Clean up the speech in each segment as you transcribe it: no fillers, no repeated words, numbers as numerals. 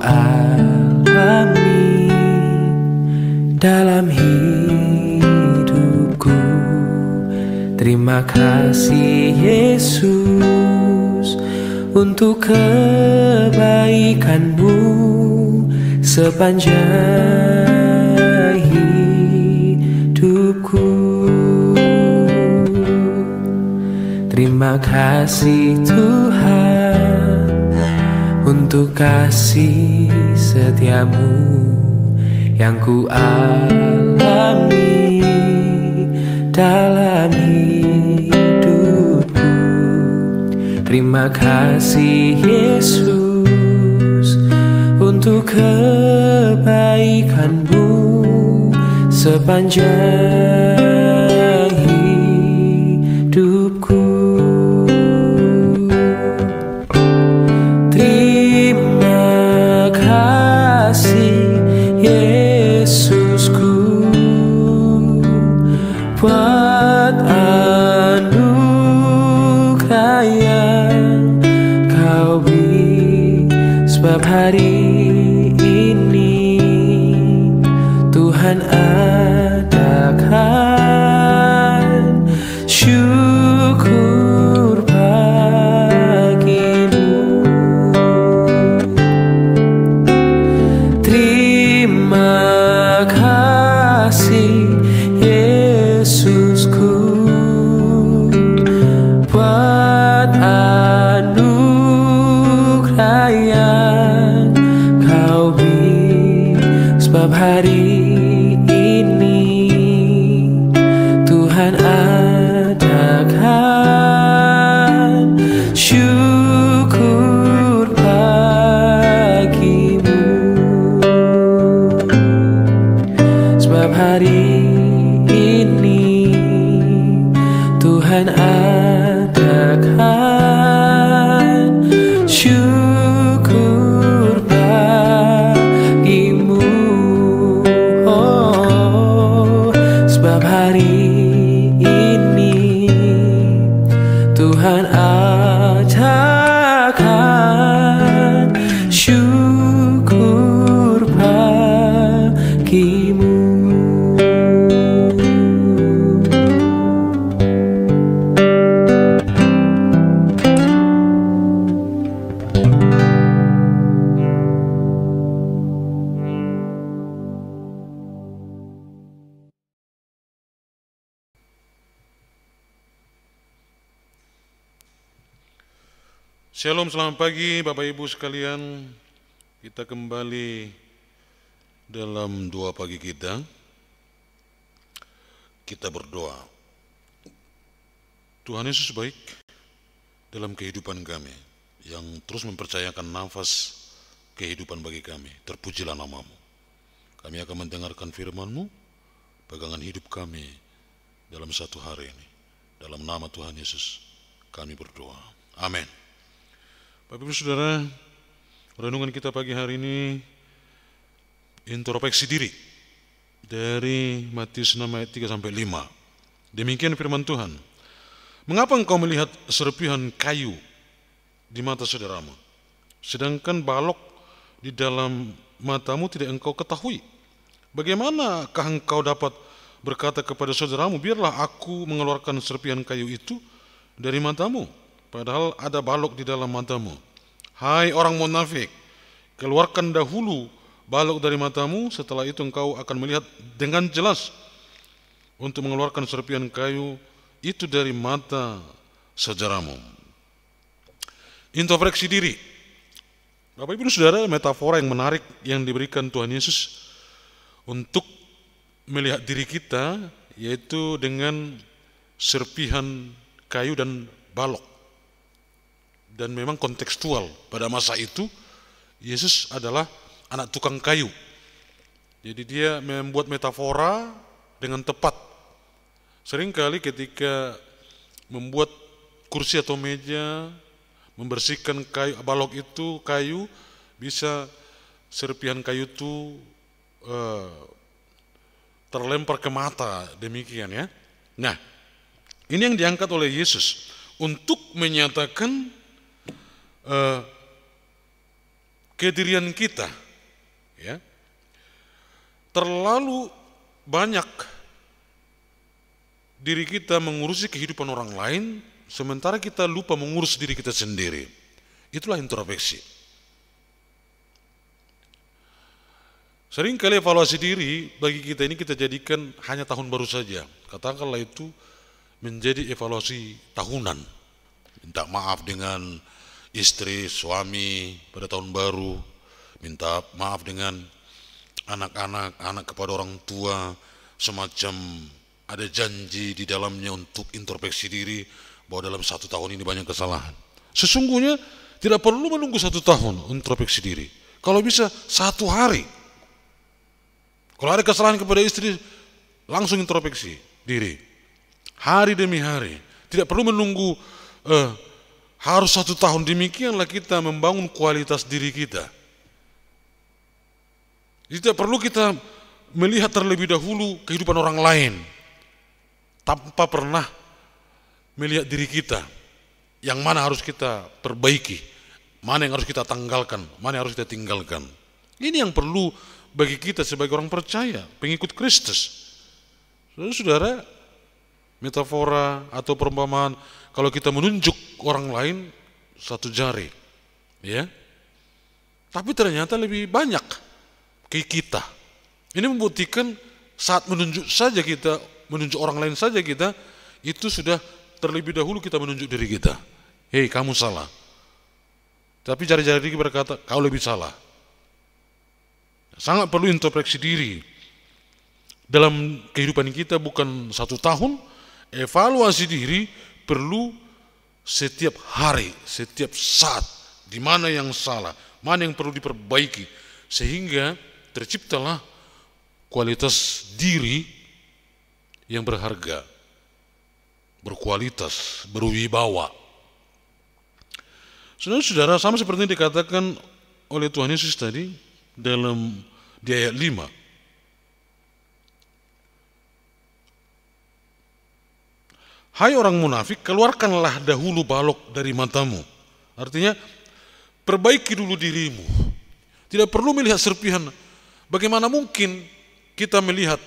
alami dalam hidupku. Terima kasih Yesus untuk kebaikan-Mu sepanjang hidupku. Terima kasih Tuhan untuk kasih setia-Mu yang ku alami dalam hidupku. Terima kasih Yesus untuk kebaikan-Mu sepanjang hidupku. Terima kasih Yesusku buat anugerah yang Kau beri, sebab hari ini Tuhan adakan syukur bagimu. Terima kasih Yesusku buat anugerah yang Kau beri, sebab hari ini Tuhan adakan syukur bagimu. Sebab hari ini Tuhan adakan syukur bagimu. Oh, sebab hari ini Tuhan adakan syukur bagimu. Shalom, selamat pagi Bapak Ibu sekalian. Kita kembali dalam doa pagi kita. Kita berdoa. Tuhan Yesus baik dalam kehidupan kami, yang terus mempercayakan nafas kehidupan bagi kami. Terpujilah nama-Mu. Kami akan mendengarkan firman-Mu, pegangan hidup kami dalam satu hari ini. Dalam nama Tuhan Yesus kami berdoa. Amin. Bapak Ibu Saudara, renungan kita pagi hari ini introspeksi diri dari Matius 6 ayat 3-5. Demikian firman Tuhan. Mengapa engkau melihat serpihan kayu di mata saudaramu, sedangkan balok di dalam matamu tidak engkau ketahui? Bagaimanakah engkau dapat berkata kepada saudaramu, biarlah aku mengeluarkan serpihan kayu itu dari matamu, padahal ada balok di dalam matamu? Hai orang munafik, keluarkan dahulu balok dari matamu, setelah itu engkau akan melihat dengan jelas untuk mengeluarkan serpihan kayu itu dari mata saudaramu. Introspeksi diri. Bapak Ibu Saudara, metafora yang menarik yang diberikan Tuhan Yesus untuk melihat diri kita, yaitu dengan serpihan kayu dan balok. Dan memang kontekstual, pada masa itu Yesus adalah anak tukang kayu. Jadi dia membuat metafora dengan tepat. Seringkali ketika membuat kursi atau meja, membersihkan kayu, balok itu kayu, bisa serpihan kayu itu terlempar ke mata, demikian ya. Nah, ini yang diangkat oleh Yesus untuk menyatakan kedirian kita, ya, terlalu banyak diri kita mengurusi kehidupan orang lain, sementara kita lupa mengurus diri kita sendiri. Itulah introspeksi. Seringkali evaluasi diri bagi kita ini kita jadikan hanya tahun baru saja. Katakanlah itu menjadi evaluasi tahunan. Minta maaf dengan istri, suami pada tahun baru. Minta maaf dengan anak-anak, anak kepada orang tua. Semacam ada janji di dalamnya untuk introspeksi diri bahwa dalam 1 tahun ini banyak kesalahan. Sesungguhnya tidak perlu menunggu 1 tahun introspeksi diri. Kalau bisa 1 hari. Kalau ada kesalahan kepada istri, langsung introspeksi diri. Hari demi hari. Tidak perlu menunggu harus 1 tahun. Demikianlah kita membangun kualitas diri kita. Tidak perlu kita melihat terlebih dahulu kehidupan orang lain tanpa pernah melihat diri kita. Yang mana harus kita perbaiki, mana yang harus kita tanggalkan, mana yang harus kita tinggalkan. Ini yang perlu bagi kita sebagai orang percaya, pengikut Kristus. Saudara, metafora atau perumpamaan, kalau kita menunjuk orang lain 1 jari, ya, tapi ternyata lebih banyak ke kita. Ini membuktikan saat menunjuk saja kita, menunjuk orang lain saja kita, itu sudah terlebih dahulu kita menunjuk diri kita. Hei, kamu salah. Tapi jari-jari berkata, kau lebih salah. Sangat perlu introspeksi diri. Dalam kehidupan kita bukan 1 tahun, evaluasi diri perlu setiap hari, setiap saat. Di mana yang salah, mana yang perlu diperbaiki. Sehingga terciptalah kualitas diri yang berharga, berkualitas, berwibawa. Saudara-saudara, sama seperti yang dikatakan oleh Tuhan Yesus tadi dalam di ayat 5. Hai orang munafik, keluarkanlah dahulu balok dari matamu. Artinya, perbaiki dulu dirimu. Tidak perlu melihat serpihan. Bagaimana mungkin kita melihat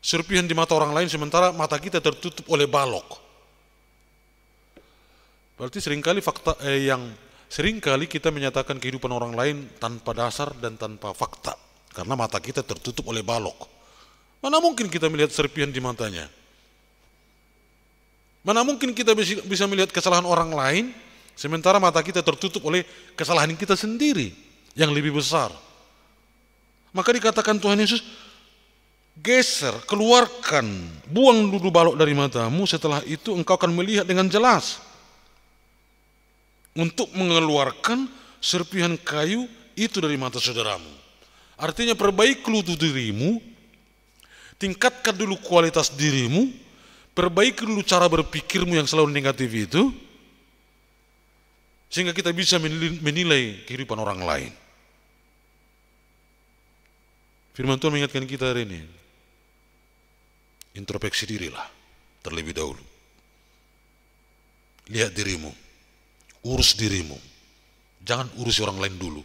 serpihan di mata orang lain sementara mata kita tertutup oleh balok? Berarti seringkali kita menyatakan kehidupan orang lain tanpa dasar dan tanpa fakta, karena mata kita tertutup oleh balok. Mana mungkin kita melihat serpihan di matanya? Mana mungkin kita bisa melihat kesalahan orang lain sementara mata kita tertutup oleh kesalahan kita sendiri yang lebih besar? Maka dikatakan Tuhan Yesus, geser, keluarkan, buang dulu balok dari matamu, setelah itu engkau akan melihat dengan jelas. Untuk mengeluarkan serpihan kayu itu dari mata saudaramu. Artinya perbaiki dulu dirimu, tingkatkan dulu kualitas dirimu, perbaiki dulu cara berpikirmu yang selalu negatif itu, sehingga kita bisa menilai kehidupan orang lain. Firman Tuhan mengingatkan kita hari ini, introspeksi dirilah terlebih dahulu. Lihat dirimu, urus dirimu, jangan urusi orang lain dulu.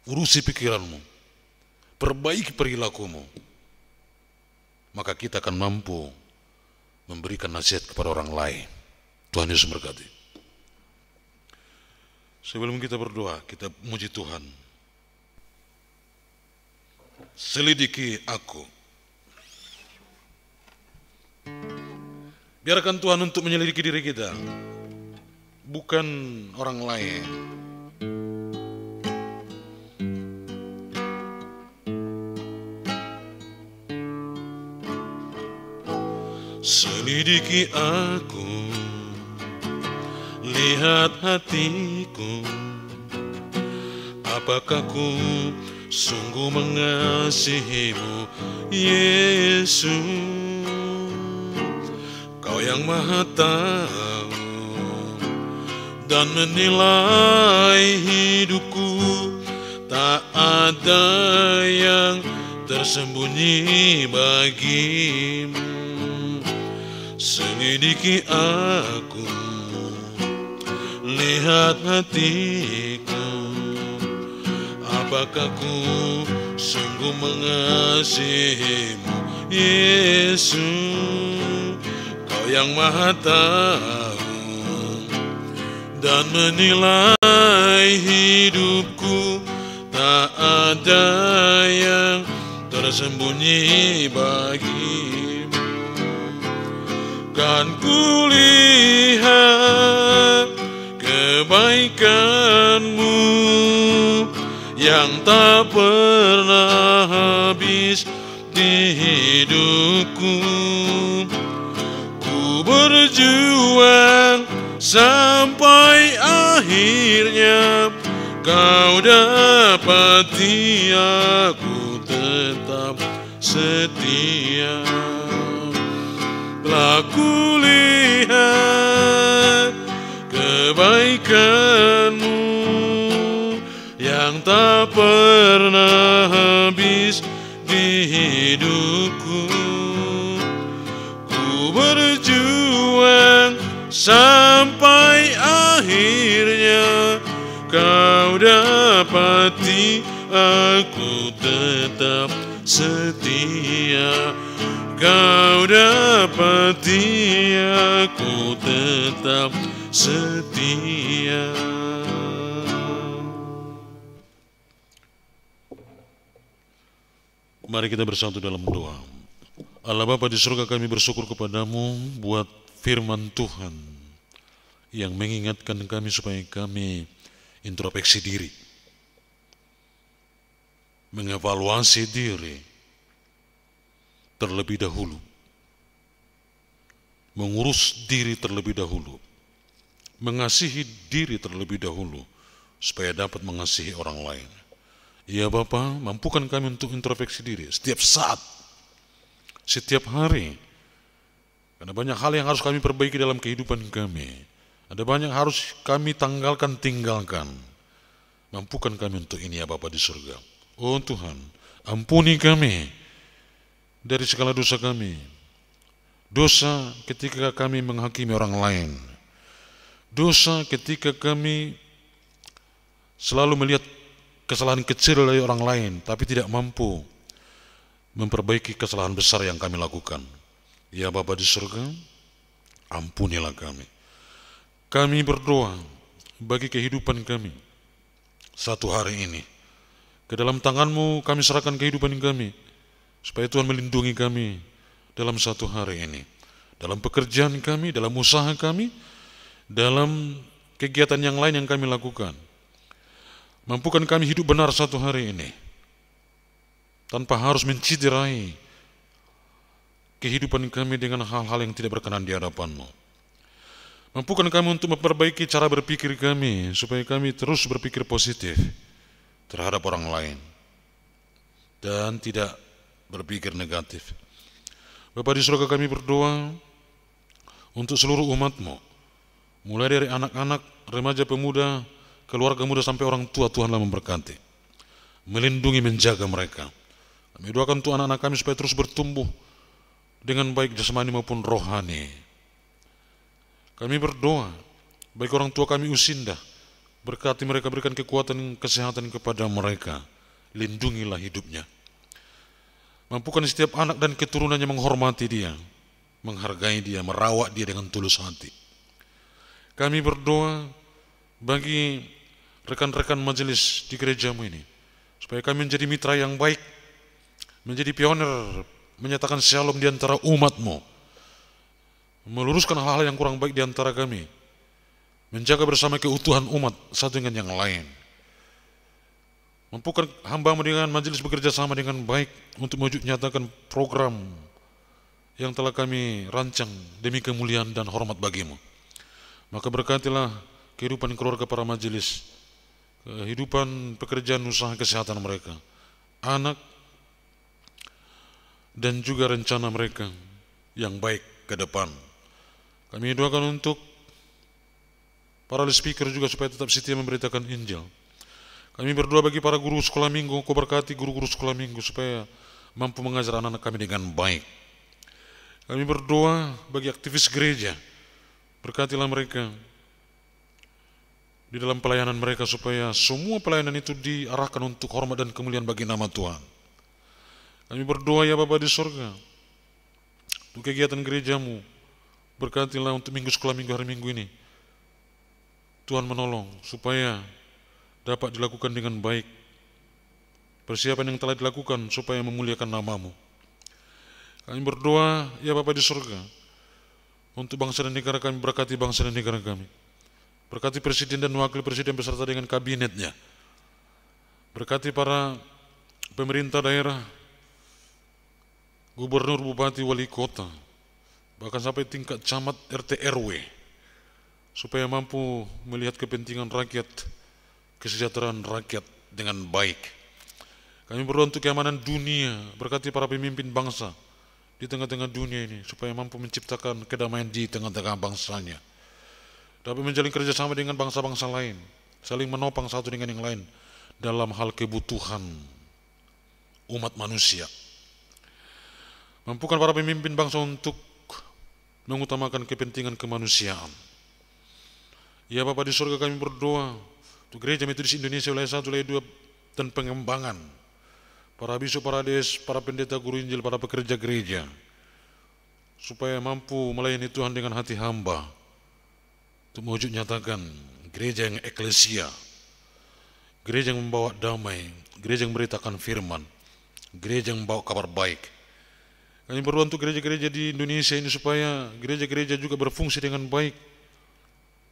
Urusi pikiranmu, perbaiki perilakumu, maka kita akan mampu memberikan nasihat kepada orang lain. Tuhan Yesus berkati. Sebelum kita berdoa, kita muji Tuhan. Selidiki aku. Biarkan Tuhan untuk menyelidiki diri kita, bukan orang lain. Selidiki aku, lihat hatiku, apakah ku sungguh mengasihimu, Yesus. Kau yang Maha Tahu dan menilai hidupku, tak ada yang tersembunyi bagimu. Selidiki aku, lihat hatiku, apakah ku sungguh mengasihimu, Yesus? Kau yang Maha tahu dan menilai hidupku, tak ada yang tersembunyi bagimu. Kan kulihat kebaikanmu yang tak pernah habis di hidupku. Ku berjuang sampai akhirnya kau dapati aku tetap setia. Telah kulihat kebaikanmu yang tak pernah habis di hidupku. Ku berjuang sampai akhirnya kau dapati aku tetap setia. Kau dapati aku tetap setia. Mari kita bersatu dalam doa. Allah Bapa di surga, kami bersyukur kepadamu buat firman Tuhan yang mengingatkan kami supaya kami introspeksi diri, mengevaluasi diri terlebih dahulu, mengurus diri terlebih dahulu, mengasihi diri terlebih dahulu, supaya dapat mengasihi orang lain. Ya Bapa, mampukan kami untuk introspeksi diri setiap saat, setiap hari. Karena banyak hal yang harus kami perbaiki dalam kehidupan kami. Ada banyak harus kami tinggalkan. Mampukan kami untuk ini ya Bapa di surga. Oh Tuhan, ampuni kami dari segala dosa kami. Dosa ketika kami menghakimi orang lain. Dosa ketika kami selalu melihat kesalahan kecil dari orang lain, tapi tidak mampu memperbaiki kesalahan besar yang kami lakukan. Ya Bapa di surga, ampunilah kami. Kami berdoa bagi kehidupan kami satu hari ini. Ke dalam tangan-Mu kami serahkan kehidupan kami, supaya Tuhan melindungi kami dalam satu hari ini. Dalam pekerjaan kami, dalam usaha kami, dalam kegiatan yang lain yang kami lakukan. Mampukan kami hidup benar satu hari ini, tanpa harus menciderai kehidupan kami dengan hal-hal yang tidak berkenan di hadapan-Mu. Mampukan kami untuk memperbaiki cara berpikir kami, supaya kami terus berpikir positif terhadap orang lain, dan tidak berpikir negatif. Bapa di surga, kami berdoa untuk seluruh umat-Mu, mulai dari anak-anak, remaja, pemuda, keluarga muda sampai orang tua. Tuhanlah memberkati, melindungi, menjaga mereka. Kami doakan untuk anak-anak kami supaya terus bertumbuh dengan baik jasmani maupun rohani. Kami berdoa bagi orang tua kami usinda, berkati mereka, berikan kekuatan, kesehatan kepada mereka, lindungilah hidupnya. Mampukan setiap anak dan keturunannya menghormati dia, menghargai dia, merawat dia dengan tulus hati. Kami berdoa bagi rekan-rekan majelis di gerejamu ini, supaya kami menjadi mitra yang baik, menjadi pioner, menyatakan shalom di antara umat-Mu, meluruskan hal-hal yang kurang baik di antara kami, menjaga bersama keutuhan umat satu dengan yang lain. Mampukan hamba-Mu dengan majelis bekerja sama dengan baik untuk menyatakan program yang telah kami rancang demi kemuliaan dan hormat bagi-Mu. Maka berkatilah kehidupan keluarga para majelis, kehidupan pekerjaan usaha kesehatan mereka, anak, dan juga rencana mereka yang baik ke depan. Kami doakan untuk para speaker juga supaya tetap setia memberitakan Injil. Kami berdoa bagi para guru sekolah minggu, Kau berkati guru-guru sekolah minggu supaya mampu mengajar anak-anak kami dengan baik. Kami berdoa bagi aktivis gereja, berkatilah mereka di dalam pelayanan mereka, supaya semua pelayanan itu diarahkan untuk hormat dan kemuliaan bagi nama Tuhan. Kami berdoa ya Bapa di sorga, untuk kegiatan gerejamu, berkatilah untuk minggu sekolah minggu hari Minggu ini. Tuhan menolong supaya dapat dilakukan dengan baik. Persiapan yang telah dilakukan supaya memuliakan namamu. Kami berdoa ya Bapa di sorga, untuk bangsa dan negara kami, berkati bangsa dan negara kami. Berkati presiden dan wakil presiden beserta dengan kabinetnya. Berkati para pemerintah daerah, gubernur, bupati, wali kota, bahkan sampai tingkat camat, RT, RW, supaya mampu melihat kepentingan rakyat, kesejahteraan rakyat dengan baik. Kami berdoa untuk keamanan dunia, berkati para pemimpin bangsa di tengah-tengah dunia ini, supaya mampu menciptakan kedamaian di tengah-tengah bangsanya. Dapat menjalin kerjasama dengan bangsa-bangsa lain, saling menopang satu dengan yang lain dalam hal kebutuhan umat manusia. Mampukan para pemimpin bangsa untuk mengutamakan kepentingan kemanusiaan. Ya Bapa di surga, kami berdoa untuk gereja Metodis Indonesia wilayah 1, wilayah 2, dan pengembangan para bisu, para des, para pendeta, guru Injil, para pekerja gereja, supaya mampu melayani Tuhan dengan hati hamba, untuk mewujud nyatakan gereja yang eklesia, gereja yang membawa damai, gereja yang memberitakan firman, gereja yang membawa kabar baik. Kami berdoa untuk gereja-gereja di Indonesia ini, supaya gereja-gereja juga berfungsi dengan baik,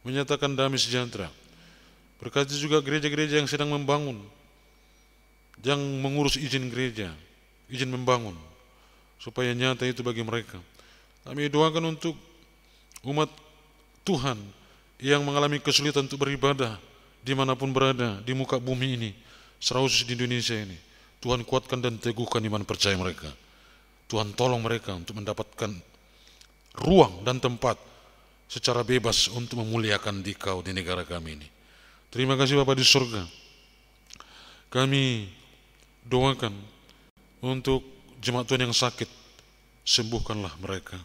menyatakan damai sejahtera. Berkati juga gereja-gereja yang sedang membangun, yang mengurus izin gereja, izin membangun, supaya nyata itu bagi mereka. Kami doakan untuk umat Tuhan yang mengalami kesulitan untuk beribadah dimanapun berada di muka bumi ini, khusus di Indonesia ini. Tuhan kuatkan dan teguhkan iman percaya mereka. Tuhan tolong mereka untuk mendapatkan ruang dan tempat secara bebas untuk memuliakan Dikau di negara kami ini. Terima kasih Bapa di surga. Kami doakan untuk jemaat Tuhan yang sakit, sembuhkanlah mereka.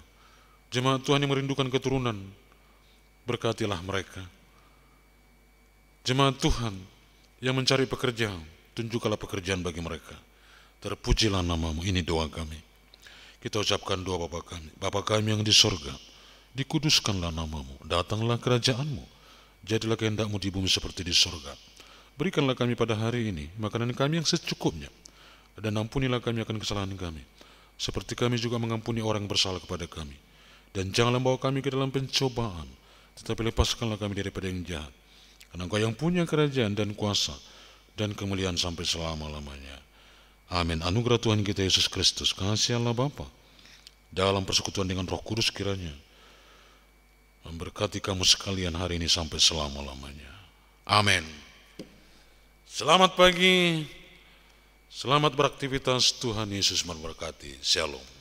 Jemaat Tuhan yang merindukan keturunan, berkatilah mereka. Jemaat Tuhan yang mencari pekerjaan, tunjukkanlah pekerjaan bagi mereka. Terpujilah namamu, ini doa kami. Kita ucapkan doa Bapa kami. Bapa kami yang di sorga, dikuduskanlah namamu, datanglah kerajaanmu, jadilah kehendakmu di bumi seperti di sorga. Berikanlah kami pada hari ini makanan kami yang secukupnya, dan ampunilah kami akan kesalahan kami, seperti kami juga mengampuni orang yang bersalah kepada kami. Dan janganlah bawa kami ke dalam pencobaan, tetapi lepaskanlah kami daripada yang jahat. Karena Engkau yang punya kerajaan dan kuasa dan kemuliaan sampai selama-lamanya. Amin. Anugerah Tuhan kita Yesus Kristus, kasih Allah Bapa, dalam persekutuan dengan Roh Kudus kiranya memberkati kamu sekalian hari ini sampai selama-lamanya. Amin. Selamat pagi, selamat beraktivitas, Tuhan Yesus memberkati. Shalom.